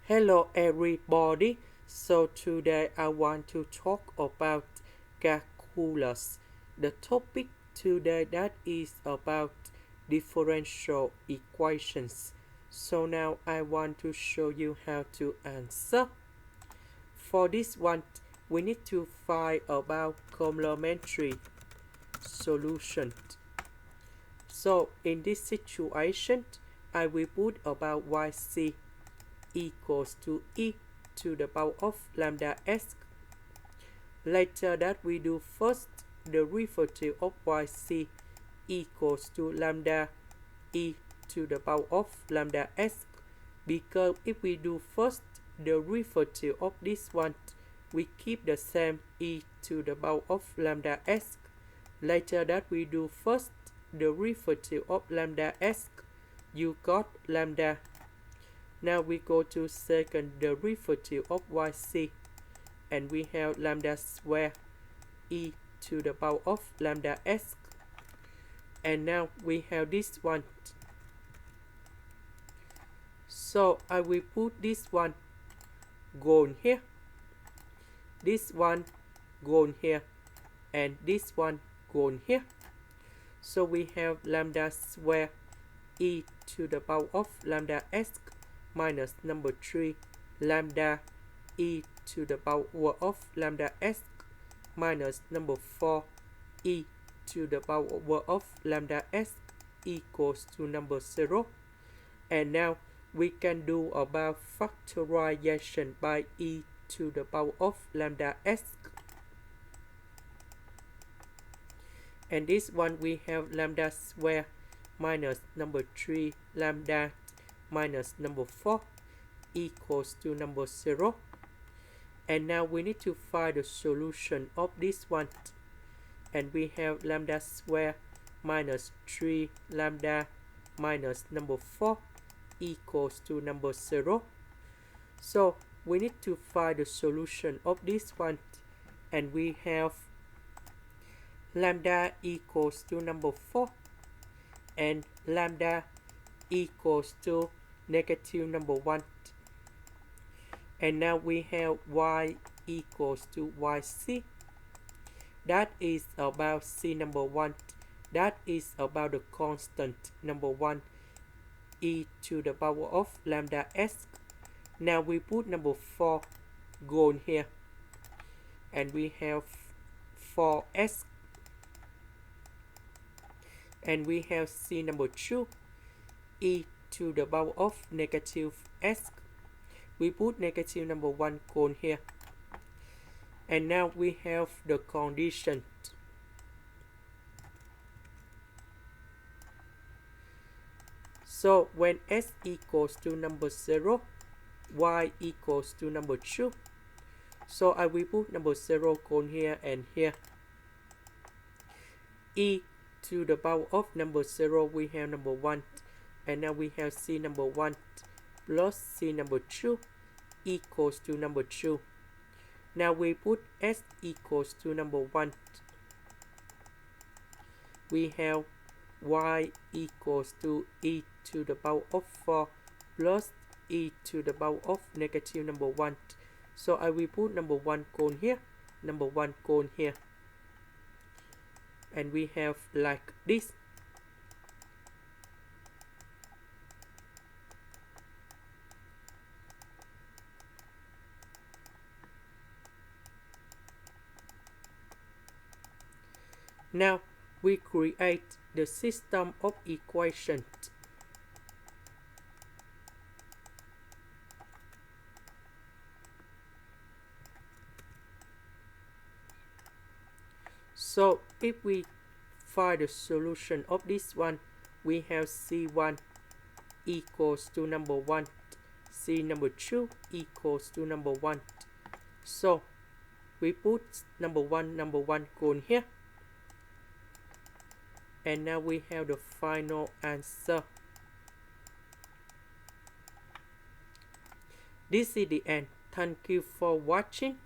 Hello everybody. So today I want to talk about calculus. The topic today that is about differential equations. So now I want to show you how to answer. For this one, we need to find about complementary solution. So in this situation, I will put about yc equals to e to the power of lambda s. Later that we do first the derivative of yc equals to lambda e to the power of lambda s, because if we do first the derivative of this one, we keep the same e to the power of lambda s. Later that we do first the derivative of lambda s, you got lambda. Now we go to second derivative of yc, and we have lambda square e to the power of lambda s. And now we have this one. So I will put this one gone here, this one gone here, and this one gone here. So we have lambda square e to the power of lambda s minus number 3 lambda e to the power of lambda s minus number 4 e to the power of lambda s equals to number 0. And now we can do about factorization by e to the power of lambda s. And this one we have lambda square minus number 3 lambda minus number 4 equals to number 0. And now we need to find the solution of this one. And we have lambda square minus 3 lambda minus number 4 equals to number 0. So we need to find the solution of this one. And we have lambda equals to number 4 and lambda equals to negative number 1. And now we have y equals to yc. That is about c number 1. That is about the constant number 1 e to the power of lambda s. Now we put number 4 gone here, and we have 4s. And we have c number 2 e to the power of negative s. We put negative number 1 gone here. And now we have the condition. So when s equals to number 0, y equals to number 2. So I will put number 0 gone here and here. E to the power of number 0, we have number 1. And now we have c number 1 plus c number 2 equals to number 2. Now we put s equals to number 1. We have y equals to e to the power of 4 plus e to the power of negative number 1. So I will put number 1 gone here, number 1 gone here. And we have like this. Now we create the system of equations. So if we find the solution of this one, we have c1 equals to number 1, c number 2 equals to number 1. So we put number 1 gone here. And now we have the final answer. This is the end. Thank you for watching.